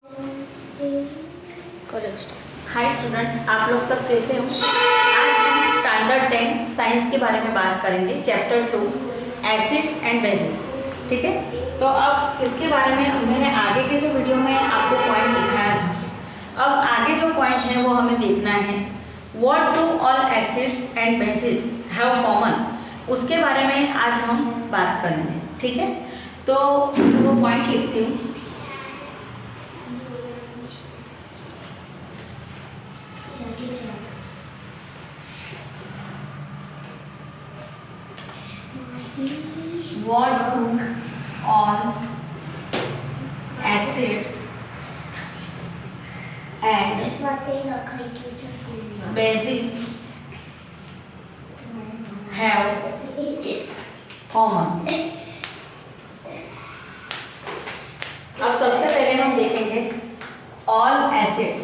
Hi students, आप लोग सब कैसे हो। आज हम स्टैंडर्ड 10 साइंस के बारे में बात करेंगे, चैप्टर 2 एसिड एंड बेसिस। ठीक है, तो अब इसके बारे में मैंने आगे के जो वीडियो में आपको पॉइंट दिखाया था, अब आगे जो पॉइंट है वो हमें देखना है। What do all acids and bases have common, उसके बारे में आज हम बात करेंगे। ठीक है, तो वो पॉइंट लिखती हूँ। What do all acids and bases have common? अब सबसे पहले हम देखेंगे all acids,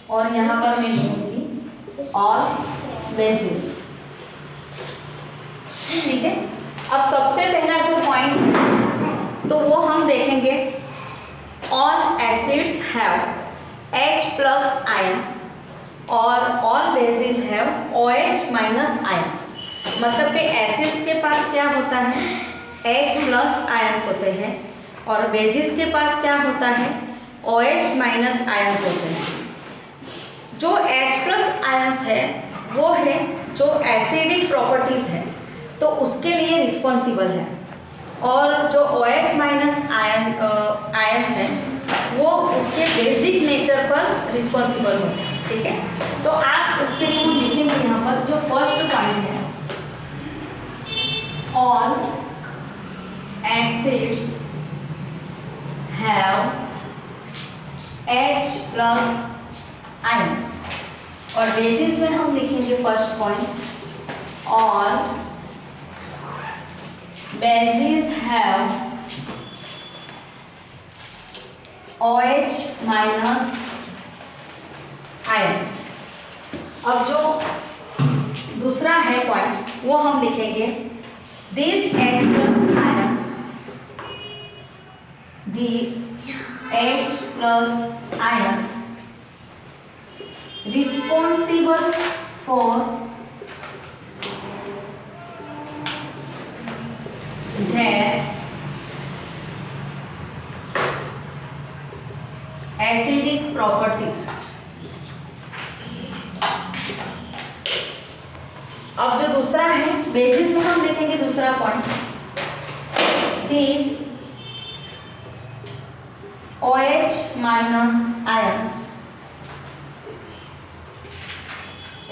और यहाँ पर मैं लिखूंगी all bases। ठीक है, अब सबसे पहला जो पॉइंट है तो वो हम देखेंगे all acids have H plus ions और all bases have OH minus ions. मतलब कि एसिड्स के पास क्या होता है, H प्लस आयंस होते हैं, और बेसिस के पास क्या होता है, OH माइनस आयंस होते हैं। जो H प्लस आयंस है वो है जो एसिडिक प्रॉपर्टीज है तो उसके लिए रिस्पॉन्सिबल है, और जो OH माइनस आयंस है वो उसके बेसिक नेचर पर रिस्पॉन्सिबल होते हैं। ठीक है, तो आप उसके लिए लिखेंगे यहाँ पर जो फर्स्ट पॉइंट है, all acids have H plus ions, और बेसिस में हम लिखेंगे first point, all bases have OH minus ions. अब जो दूसरा है पॉइंट वो हम लिखेंगे this H plus ions, this H plus ions responsible for their acidic properties। अब जो दूसरा है बेसिस में हम लिखेंगे दूसरा point, this OH minus ions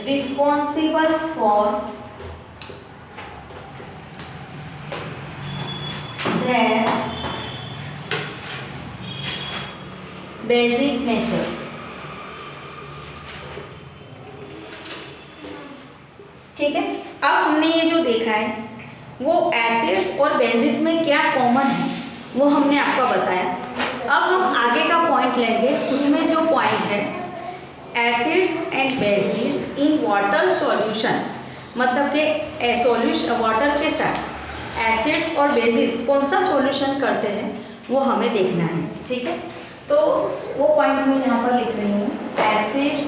responsible for their basic nature। ठीक है, अब हमने ये जो देखा है वो एसिड्स और बेसिस में क्या कॉमन है वो हमने आपको बताया। अब हम आगे का पॉइंट लेंगे, उसमें जो पॉइंट है acids and bases in water solution, मतलब कि सॉल्यूशन वाटर के साथ एसिड्स और बेसिस कौन सा सॉल्यूशन करते हैं वो हमें देखना है। ठीक है, तो वो पॉइंट मैं यहाँ पर लिख रही हूँ, acids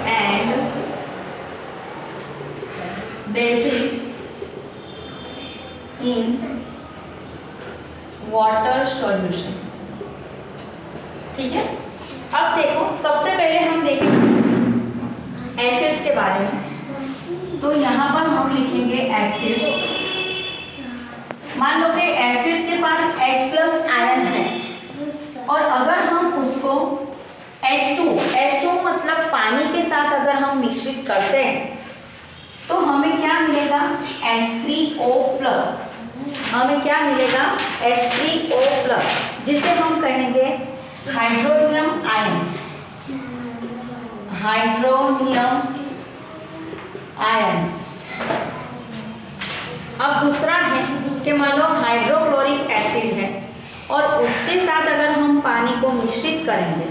and bases in water solution. ठीक है, अब देखो सबसे पहले हम देखेंगे एसिड्स के बारे में, तो यहाँ पर हम लिखेंगे एसिड्स। मान लो कि एसिड्स के पास H प्लस आयन है, और अगर हम उसको H2 मतलब पानी के साथ अगर हम मिश्रित करते हैं तो हमें क्या मिलेगा, H3O प्लस। हमें क्या मिलेगा, H3O प्लस, जिसे हम कहेंगे हाइड्रोनियम आयंस। Hydronium ions. अब दूसरा है कि मान लो हाइड्रोक्लोरिक एसिड है और उसके साथ अगर हम पानी को मिश्रित करेंगे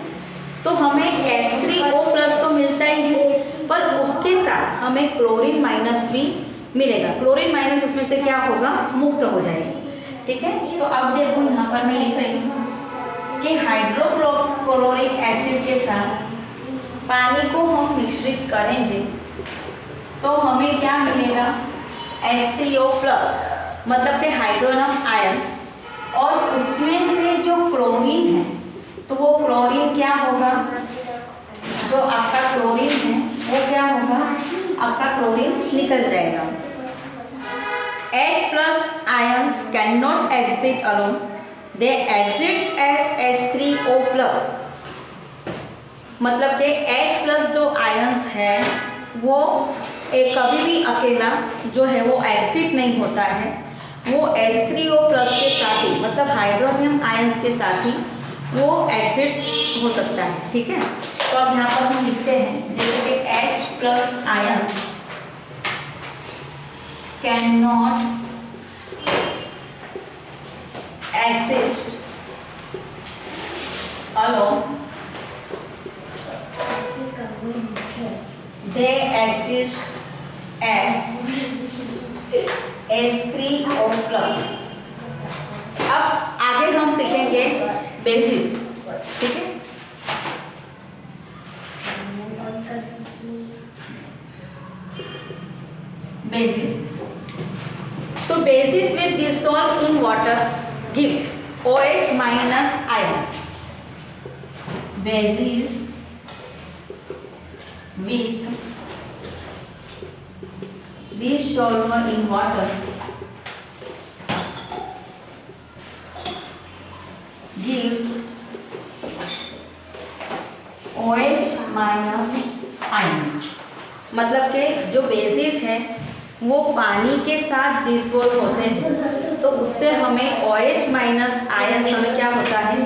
तो हमें H3O प्लस तो मिलता ही है, पर उसके साथ हमें क्लोरीन माइनस भी मिलेगा। क्लोरीन माइनस उसमें से क्या होगा, मुक्त हो जाएगी। ठीक है। तो अब देखो यहाँ पर मैं लिख रही हूँ कि हाइड्रोक्लोरिक एसिड के साथ पानी को हम मिश्रित करेंगे तो हमें क्या मिलेगा, H3O प्लस, मतलब कि हाइड्रोजन आयंस, और उसमें से जो क्लोरीन है तो वो क्लोरीन क्या होगा, जो आपका क्लोरीन है वो क्या होगा, आपका क्लोरीन निकल जाएगा। H plus ions can not exit alone, they exits as H3O plus, मतलब कि H प्लस जो आयंस है वो कभी भी अकेला जो है वो एग्जिट नहीं होता है, वो H3O प्लस के साथ ही, मतलब हाइड्रोनियम आयंस के साथ ही वो एग्जिट हो सकता है, ठीक है। तो अब यहाँ पर हम लिखते हैं जैसे कि H plus ions can not exist alone, they exist as H3O plus. अब आगे हम सीखेंगे बेसिस, ठीक है। बेसिस, तो basis will dissolve in water gives OH minus ions, basis with dissolved in water gives OH minus ions, मतलब कि जो बेसिस है वो पानी के साथ डिसॉल्व होते हैं तो उससे हमें OH माइनस आयंस हमें क्या होता है,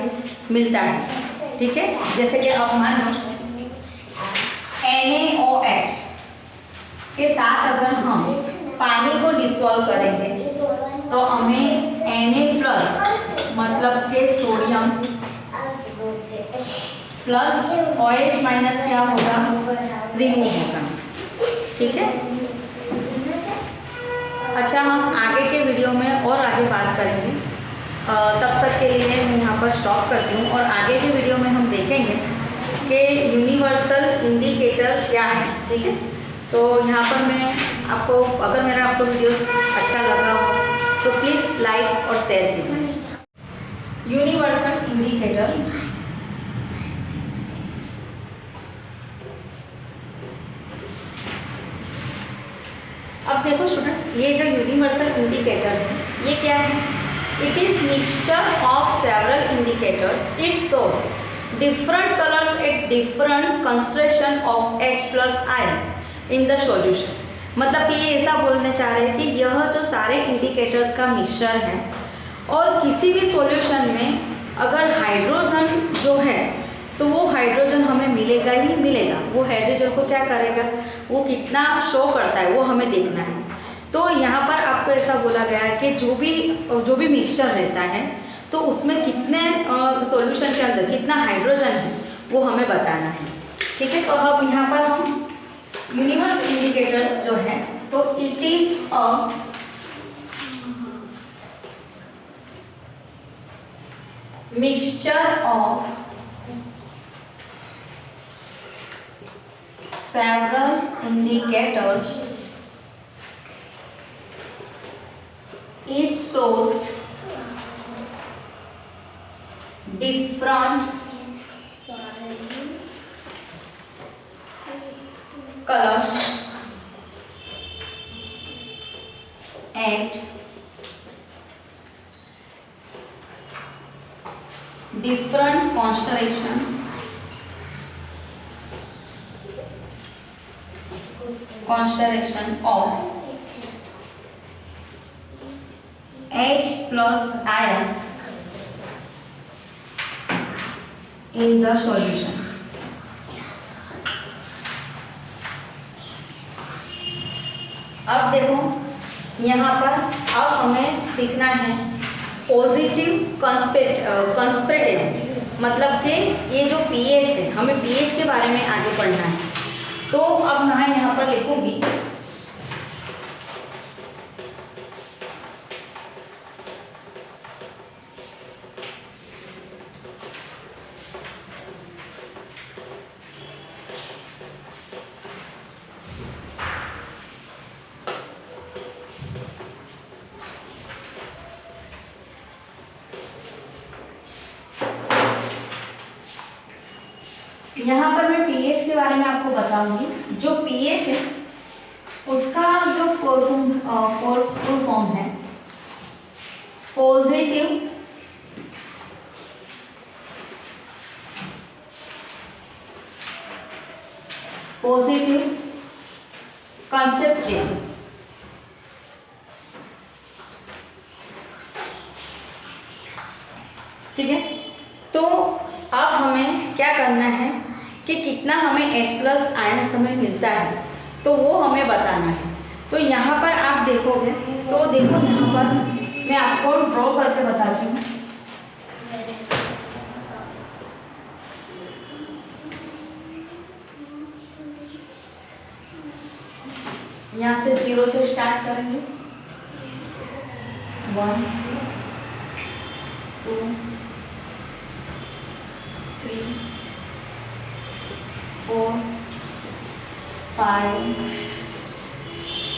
मिलता है, ठीक है। जैसे कि अब मान लो NaOH के साथ अगर हम पानी को डिसॉल्व करेंगे तो हमें Na प्लस, मतलब के सोडियम प्लस OH माइनस क्या होगा, रिमूव होगा, ठीक है। अच्छा, हम आगे के वीडियो में और आगे बात करेंगे, तब तक के लिए मैं यहाँ पर स्टॉप करती हूँ और आगे के वीडियो में हम देखेंगे कि यूनिवर्सल इंडिकेटर क्या है, ठीक है। तो यहाँ पर मैं आपको, अगर मेरा आपको वीडियो अच्छा लग रहा हो तो प्लीज़ लाइक और शेयर कीजिए। यूनिवर्सल इंडिकेटर, अब देखो स्टूडेंट्स, ये जो यूनिवर्सल इंडिकेटर है ये क्या है, it is mixture of several indicators, it shows different colors at different concentration of H plus ions in the solution। मतलब कि ये ऐसा बोलने चाह रहे हैं कि यह जो सारे इंडिकेटर्स का मिक्सचर है और किसी भी सॉल्यूशन में अगर हाइड्रोजन जो है तो वो हाइड्रोजन हमें मिलेगा ही मिलेगा, वो हाइड्रोजन को क्या करेगा, वो कितना शो करता है वो हमें देखना है। तो यहाँ पर आपको ऐसा बोला गया है कि जो भी मिक्सचर रहता है तो उसमें कितने सॉल्यूशन के अंदर कितना हाइड्रोजन है वो हमें बताना है, ठीक है। तो अब यहाँ पर हम यूनिवर्सल इंडिकेटर्स जो है तो it is a mixture of several indicators, it shows different colors and different constellation of H plus ions in the solution। अब देखो यहाँ पर अब हमें सीखना है पॉजिटिव कंस्पेरेटिव, मतलब कि ये जो पीएच है हमें पीएच के बारे में आगे पढ़ना है। तो अब मैं यहाँ पर लिखूंगी यहाँ पर मैं पीएच के बारे में आपको बताऊंगी। जो पीएच है उसका जो फुल फॉर्म है पॉजिटिव कंसेप्ट। ठीक है, तो अब हमें क्या करना है कि कितना हमें H+ आयंस हमें मिलता है तो वो हमें बताना है। तो यहाँ पर आप देखोगे तो देखो यहाँ पर मैं आपको ड्रॉ करके बताती हूँ। यहाँ से 0 से स्टार्ट करेंगे। 1 2 3 4 5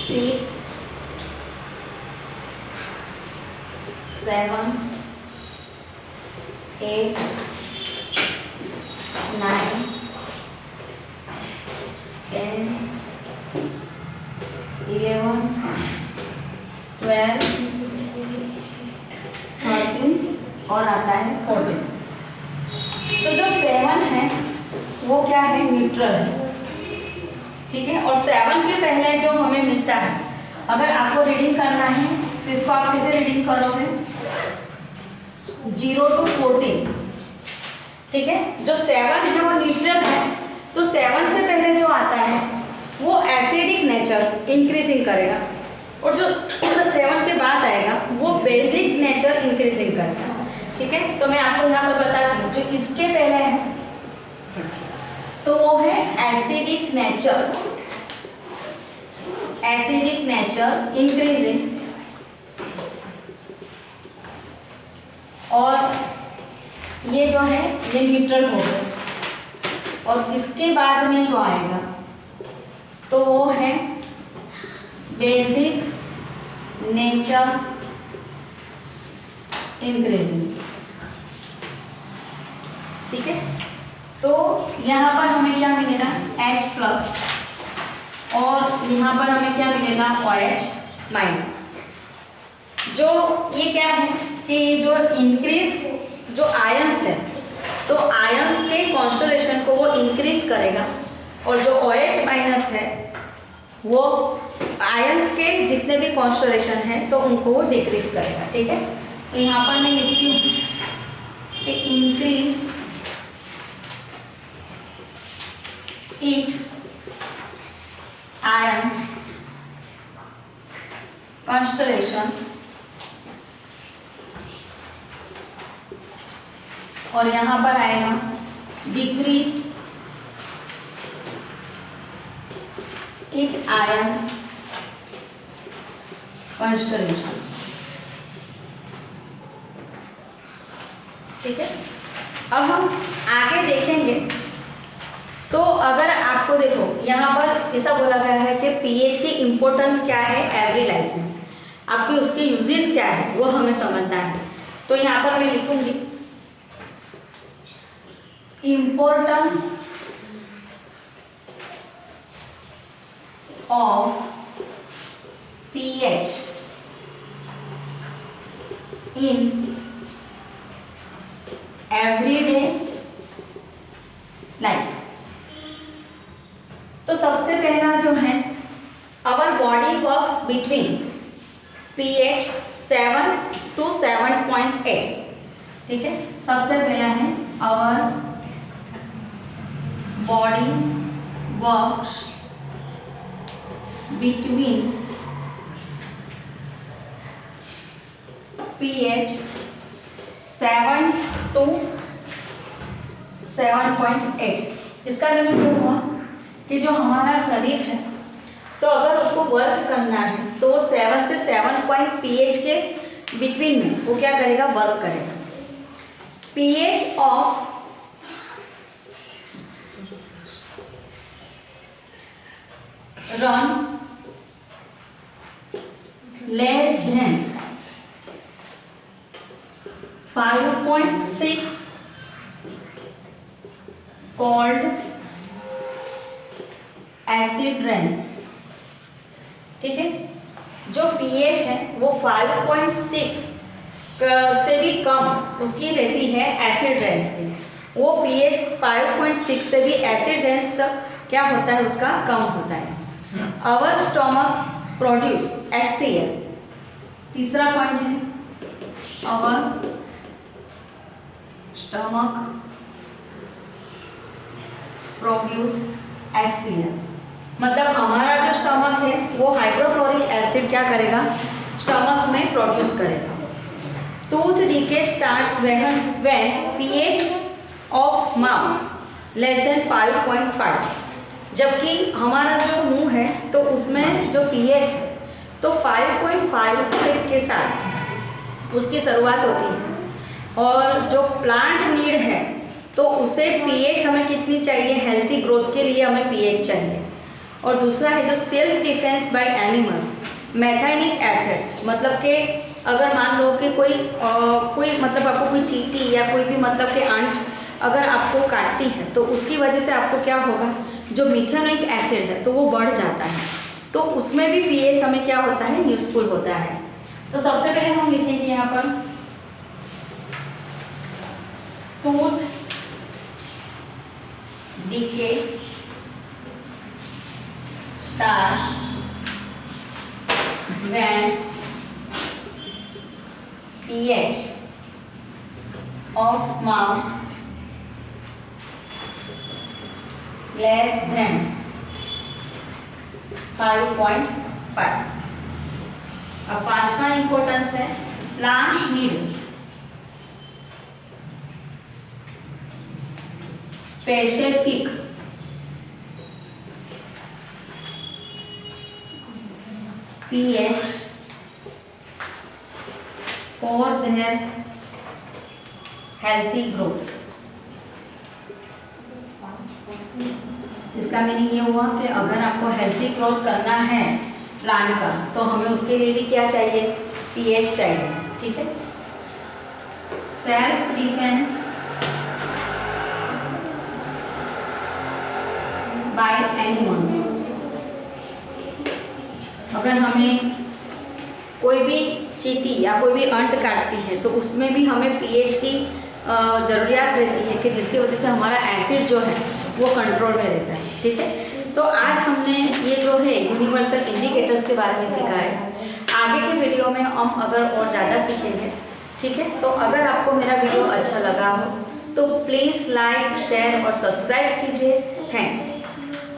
6 7 8 9 10 11 12 13 और आता है 14। तो जो 7 है वो क्या है, न्यूट्रल है। ठीक है, और 7 के पहले जो हमें मिलता है, अगर आपको रीडिंग करना है तो इसको आप कैसे रीडिंग करोगे, 0 to 14। ठीक है, जो 7 है वो न्यूट्रल है, तो 7 से पहले जो आता है वो एसिडिक नेचर इंक्रीजिंग करेगा, और जो 7 के बाद आएगा वो बेसिक नेचर इंक्रीजिंग करेगा। ठीक है, तो मैं आपको यहाँ पर बताती हूँ जो इसके पहले है तो वो है एसिडिक नेचर इंक्रीजिंग, और ये जो है ये न्यूट्रल हो गया, और इसके बाद में जो आएगा तो वो है बेसिक नेचर इंक्रीजिंग। ठीक है, तो यहाँ पर हमें क्या मिलेगा, H+, और यहाँ पर हमें क्या मिलेगा, OH-। जो ये क्या है कि जो इंक्रीज जो आयंस है तो आयंस के कॉन्स्टलेशन को वो इंक्रीज करेगा, और जो OH- है वो आयंस के जितने भी कॉन्स्टलेशन है तो उनको वो डिक्रीज करेगा। ठीक है, तो यहाँ पर मैं लिखती हूँ कि इंक्रीज इट आयंस कॉन्स्टलेशन, और यहाँ पर आएगा डिक्रीज इट आयंस कॉन्स्टलेशन। ठीक है, अब हम आगे देखेंगे। तो अगर आपको देखो यहाँ पर ऐसा बोला गया है कि पीएच की इम्पोर्टेंस क्या है एवरी लाइफ में, आपके उसके यूजेस क्या है वो हमें समझना है। तो यहाँ पर मैं लिखूंगी importance of pH in everyday life. तो सबसे पहला जो है, our body works between pH 7 to 7.8। ठीक है, सबसे पहला है our body works between pH 7 to 7.8। इसका मीनिंग क्या हुआ कि जो हमारा शरीर है तो अगर उसको वर्क करना है तो वो 7 से 7 पॉइंट pH के बिटवीन में वो क्या करेगा, वर्क करेगा। pH of run less than 5.6 called acid range. ठीक है, जो पीएच है वो 5.6 से भी कम उसकी रहती है एसिड रेंज की। वो पीएच 5.6 से भी एसिड रेंज क्या होता है उसका कम होता है। Our stomach produce HCl। तीसरा पॉइंट है आवर स्टोमक प्रोड्यूस HCl, मतलब हमारा जो स्टमक है वो हाइड्रोक्लोरिक एसिड क्या करेगा, स्टमक में प्रोड्यूस करेगा। Tooth decay starts when pH of mouth less than 5.5, जबकि हमारा जो मुंह है तो उसमें जो पीएच है तो 5.5 के साथ उसकी शुरुआत होती है। और जो प्लांट नीड है तो उसे पीएच हमें कितनी चाहिए, हेल्थी ग्रोथ के लिए हमें पीएच चाहिए। और दूसरा है जो self defence by animals, methanoic acids, मतलब कि अगर मान लो कि कोई मतलब आपको कोई चींटी या कोई भी मतलब कि अंट अगर आपको काटती है तो उसकी वजह से आपको क्या होगा, जो मिथेनोइक एसिड है तो वो बढ़ जाता है, तो उसमें भी पीएच हमें क्या होता है, यूजफुल होता है। तो सबसे पहले हम लिखेंगे यहाँ पर tooth decay starts when pH of mouth less than 5.5। अब पांचवा इंपॉर्टेंस है plant need specific pH for their healthy growth। इसका मीनिंग ये हुआ कि अगर आपको हेल्थी ग्रोथ करना है प्लांट का तो हमें उसके लिए भी क्या चाहिए, पीएच चाहिए। ठीक है, सेल्फ डिफेंस बाय एनिमल्स, अगर हमें कोई भी चींटी या कोई भी अंट काटती है तो उसमें भी हमें पीएच की ज़रूरियात रहती है कि जिसकी वजह से हमारा एसिड जो है वो कंट्रोल में रहता है। ठीक है, तो आज हमने ये जो है यूनिवर्सल इंडिकेटर्स के बारे में सीखा है। आगे के वीडियो में हम अगर और ज़्यादा सीखेंगे। ठीक है, तो अगर आपको मेरा वीडियो अच्छा लगा हो तो प्लीज़ लाइक, शेयर और सब्सक्राइब कीजिए। थैंक्स।